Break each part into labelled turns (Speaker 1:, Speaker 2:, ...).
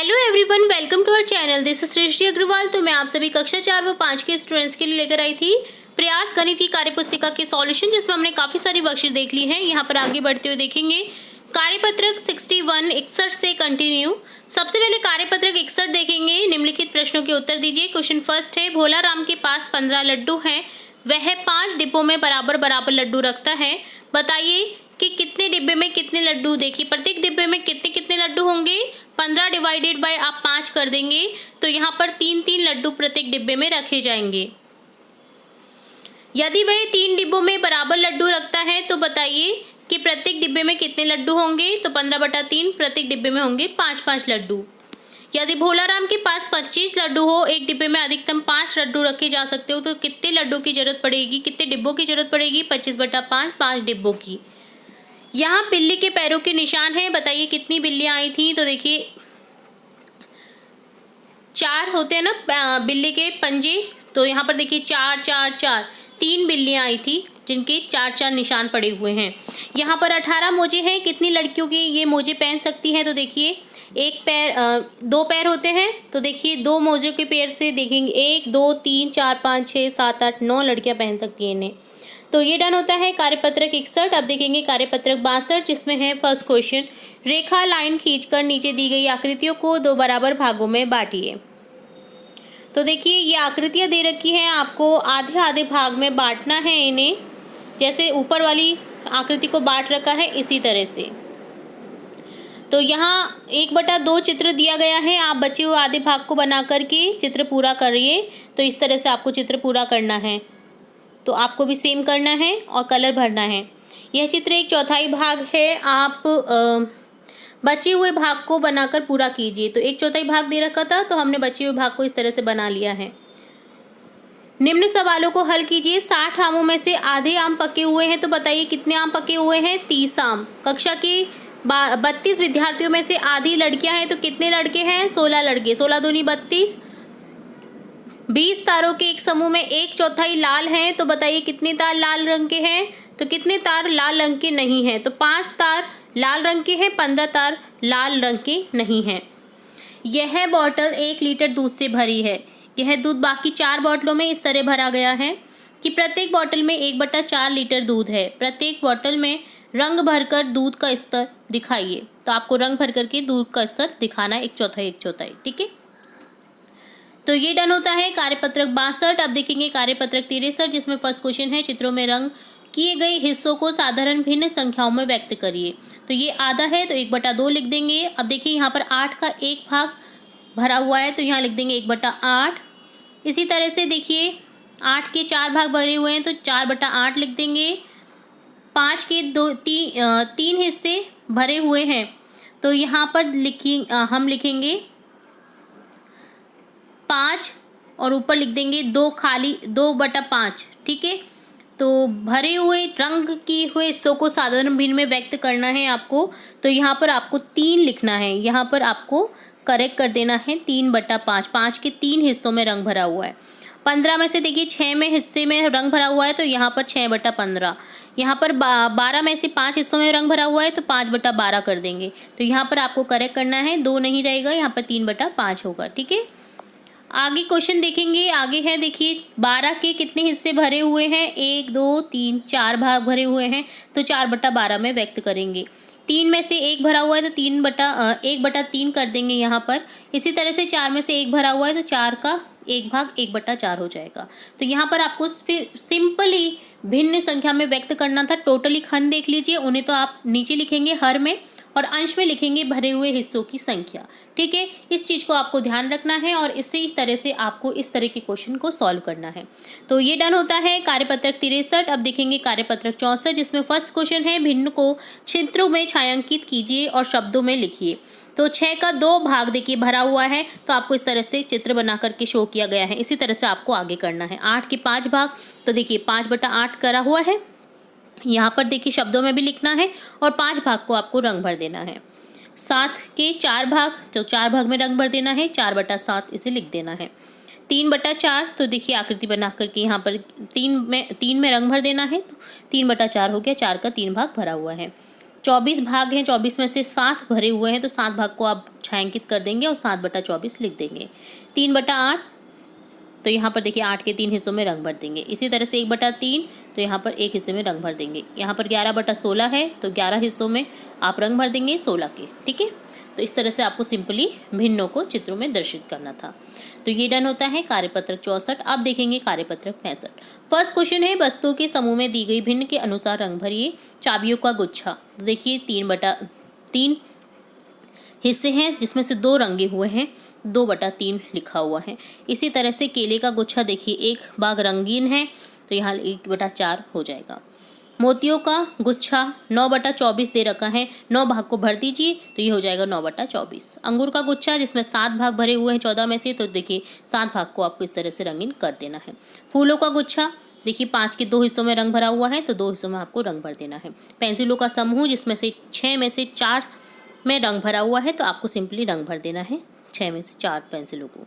Speaker 1: Hello everyone, welcome to our channel. This is Srishti Agarwal. तो मैं आप सभी कक्षा 4 व 5 के स्टूडेंट्स के लिए लेकर आई थी प्रयास गणितीय कार्यपुस्तिका के सॉल्यूशन, जिसमें हमने काफ़ी सारी वर्कशीट देख ली है। यहाँ पर आगे बढ़ते हुए देखेंगे कार्यपत्रक 61 61 से कंटिन्यू। सबसे पहले कार्यपत्रक 61 देखेंगे। निम्नलिखित प्रश्नों के उत्तर दीजिए। क्वेश्चन फर्स्ट है, भोला राम के पास 15 लड्डू हैं, वह 5 डिब्बों में बराबर बराबर लड्डू रखता है। बताइए कि कितने डिब्बे में कितने लड्डू। देखिए प्रत्येक डिब्बे में कितने कितने लड्डू होंगे। 15 डिवाइडेड बाय आप 5 कर देंगे तो यहाँ पर 3-3 लड्डू प्रत्येक डिब्बे में रखे जाएंगे। यदि वह 3 डिब्बों में बराबर लड्डू रखता है तो बताइए कि प्रत्येक डिब्बे में कितने लड्डू होंगे। तो 15/3 प्रत्येक डिब्बे में होंगे 5-5 लड्डू। यदि भोलाराम के पास 25 लड्डू हो, एक डिब्बे में अधिकतम 5 लड्डू रखे जा सकते हो, तो कितने लड्डू की जरूरत पड़ेगी, कितने डिब्बों की जरूरत पड़ेगी। 25/5 5 डिब्बों की। यहाँ बिल्ली के पैरों के निशान हैं। बताइए कितनी बिल्लियाँ आई थी। तो देखिए 4 होते हैं ना बिल्ली के पंजे, तो यहाँ पर देखिए 4 4 4 3 बिल्लियाँ आई थी जिनके 4-4 निशान पड़े हुए हैं। यहाँ पर 18 मोजे हैं। कितनी लड़कियों के ये मोजे पहन सकती हैं। तो देखिए एक पैर 2 पैर होते हैं, तो देखिए 2 मोजे के पैर से देखेंगे 1 2 3 4 5 6 7 8 9 लड़कियाँ पहन सकती हैं इन्हें। तो ये डन होता है कार्यपत्रक 61। अब देखेंगे कार्यपत्रक 62, जिसमें है फर्स्ट क्वेश्चन, रेखा लाइन खींचकर नीचे दी गई आकृतियों को 2 बराबर भागों में बांटिए। तो देखिए ये आकृतियाँ दे रखी हैं, आपको आधे आधे भाग में बांटना है इन्हें। जैसे ऊपर वाली आकृति को बांट रखा है इसी तरह से। तो यहाँ 1/2 चित्र दिया गया है। आप बचे हुए आधे भाग को बना करके चित्र पूरा करिए। तो इस तरह से आपको चित्र पूरा करना है। तो आपको भी सेम करना है और कलर भरना है। यह चित्र 1/4 भाग है। आप बचे हुए भाग को बनाकर पूरा कीजिए। तो 1/4 भाग दे रखा था, तो हमने बचे हुए भाग को इस तरह से बना लिया है। निम्न सवालों को हल कीजिए। 60 आमों में से आधे आम पके हुए हैं, तो बताइए कितने आम पके हुए हैं। 30 आम। कक्षा के 32 विद्यार्थियों में से आधी लड़कियां हैं, तो कितने लड़के हैं। 16 लड़के। 16 दूनी 32। 20 तारों के एक समूह में 1/4 लाल हैं, तो बताइए कितने तार लाल रंग के हैं। तो कितने तार लाल रंग के नहीं हैं। तो 5 तार लाल रंग के हैं, 15 तार लाल रंग के नहीं हैं। यह बोतल 1 लीटर दूध से भरी है। यह दूध बाकी 4 बोतलों में इस तरह भरा गया है कि प्रत्येक बोतल में 1/4 लीटर दूध है। प्रत्येक बोतल में रंग भरकर दूध का स्तर दिखाइए। तो आपको रंग भर करके दूध का स्तर दिखाना है 1/4 ठीक है। तो ये डन होता है कार्यपत्रक 62। अब देखेंगे कार्यपत्रक 63, जिसमें फर्स्ट क्वेश्चन है, चित्रों में रंग किए गए हिस्सों को साधारण भिन्न संख्याओं में व्यक्त करिए। तो ये आधा है, तो 1/2 लिख देंगे। अब देखिए यहाँ पर 8 का 1 भाग भरा हुआ है, तो यहाँ लिख देंगे 1/8। इसी तरह से देखिए 8 के 4 भाग भरे हुए हैं, तो 4/8 लिख देंगे। 5 के 3 हिस्से भरे हुए हैं, तो यहाँ पर हम लिखेंगे 5 और ऊपर लिख देंगे 2 खाली 2/5 ठीक है। तो भरे हुए रंग किए हुए हिस्सों को साधारण भिन्न में व्यक्त करना है आपको। तो यहाँ पर आपको 3 लिखना है। यहाँ पर आपको करेक्ट कर देना है 3/5। 5 के 3 हिस्सों में रंग भरा हुआ है। 15 में से देखिए 6 में हिस्से में रंग भरा हुआ है, तो यहाँ पर 6/15। यहाँ पर 12 में से 5 हिस्सों में रंग भरा हुआ है, तो 5/12 कर देंगे। तो यहाँ पर आपको करेक्ट करना है, 2 नहीं रहेगा, यहाँ पर 3/5 होगा ठीक है। आगे क्वेश्चन देखेंगे। आगे है देखिए 12 के कितने हिस्से भरे हुए हैं। 1 2 3 4 भाग भरे हुए हैं, तो 4/12 में व्यक्त करेंगे। 3 में से 1 भरा हुआ है, तो 1/3 कर देंगे यहाँ पर। इसी तरह से 4 में से 1 भरा हुआ है, तो 4 का 1 भाग 1/4 हो जाएगा। तो यहाँ पर आपको फिर सिंपली भिन्न संख्या में व्यक्त करना था। टोटली खंड देख लीजिए, उन्हें तो आप नीचे लिखेंगे हर में, और अंश में लिखेंगे भरे हुए हिस्सों की संख्या ठीक है। इस चीज़ को आपको ध्यान रखना है और इसी तरह से आपको इस तरह के क्वेश्चन को सॉल्व करना है। तो ये डन होता है कार्यपत्रक 63। अब देखेंगे कार्यपत्रक 64, जिसमें फर्स्ट क्वेश्चन है, भिन्न को चित्रों में छायांकित कीजिए और शब्दों में लिखिए। तो 6 का 2 भाग देखिए भरा हुआ है, तो आपको इस तरह से चित्र बना करके शो किया गया है। इसी तरह से आपको आगे करना है। 8 के 5 भाग, तो देखिए 5/8 करा हुआ है। यहाँ पर देखिए शब्दों में भी लिखना है और 5 भाग को आपको रंग भर देना है। 7 के 4 भाग, तो 4 भाग में रंग भर देना है। 4/7 इसे लिख देना है। 3/4, तो देखिए आकृति बना करके यहाँ पर 3 में रंग भर देना है, तो 3/4 हो गया। 4 का 3 भाग भरा हुआ है। 24 भाग हैं, 24 में से 7 भरे हुए हैं, तो 7 भाग को आप छायांकित कर देंगे और 7/24 लिख देंगे। 3/8, तो यहाँ पर देखिए 8 के 3 हिस्सों में रंग भर देंगे। इसी तरह से 1/3, तो यहाँ पर 1 हिस्से में रंग भर देंगे। यहाँ पर 11/16 है, तो 11 हिस्सों में आप रंग भर देंगे 16 के। ठीक है, तो इस तरह से आपको सिंपली भिन्नों को चित्रों में दर्शित करना था। तो ये डन होता है कार्यपत्रक 64। अब देखेंगे कार्यपत्रक 65। फर्स्ट क्वेश्चन है, वस्तुओं के समूह में दी गई भिन्न के अनुसार रंग भरिए चाबियों का गुच्छा। तो देखिए 3/3 हिस्से हैं, जिसमें से 2 रंगे हुए हैं, 2/3 लिखा हुआ है। इसी तरह से केले का गुच्छा देखिए 1 भाग रंगीन है, तो यहाँ 1/4 हो जाएगा। मोतियों का गुच्छा 9/24 दे रखा है, 9 भाग को भर दीजिए, तो ये हो जाएगा 9/24। अंगूर का गुच्छा जिसमें 7 भाग भरे हुए हैं 14 में से, तो देखिए 7 भाग को आपको इस तरह से रंगीन कर देना है। फूलों का गुच्छा देखिए 5 के 2 हिस्सों में रंग भरा हुआ है, तो 2 हिस्सों में आपको रंग भर देना है। पेंसिलों का समूह जिसमें से 6 में से 4 में रंग भरा हुआ है, तो आपको सिंपली रंग भर देना है 6 में से 4 पेंसिलों को।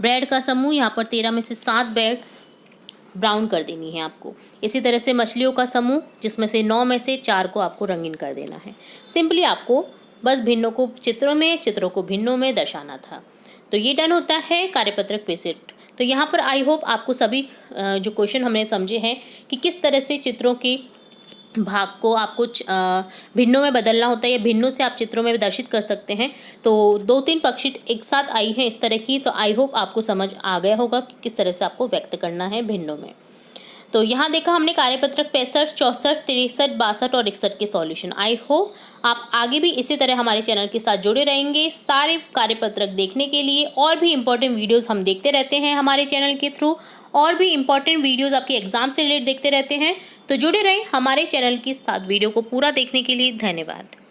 Speaker 1: ब्रेड का समूह यहाँ पर 13 में से 7 ब्रेड ब्राउन कर देनी है आपको। इसी तरह से मछलियों का समूह जिसमें से 9 में से 4 को आपको रंगीन कर देना है। सिंपली आपको बस भिन्नों को चित्रों में, चित्रों को भिन्नों में दर्शाना था। तो ये डन होता है कार्यपत्रक 65। तो यहाँ पर आई होप आपको सभी जो क्वेश्चन हमने समझे हैं कि किस तरह से चित्रों के भाग को आप कुछ भिन्नों में बदलना होता है या भिन्नों से आप चित्रों में दर्शित कर सकते हैं। तो 2-3 पक्षी एक साथ आई हैं इस तरह की, तो आई होप आपको समझ आ गया होगा कि किस तरह से आपको व्यक्त करना है भिन्नों में। तो यहाँ देखा हमने कार्यपत्रक 65, 64, 63, 62 और 61 के सॉल्यूशन। आई होप आप आगे भी इसी तरह हमारे चैनल के साथ जुड़े रहेंगे सारे कार्यपत्रक देखने के लिए। और भी इम्पोर्टेंट वीडियोस हम देखते रहते हैं हमारे चैनल के थ्रू, और भी इम्पॉर्टेंट वीडियोस आपके एग्जाम से रिलेटेड देखते रहते हैं। तो जुड़े रहें हमारे चैनल के साथ। वीडियो को पूरा देखने के लिए धन्यवाद।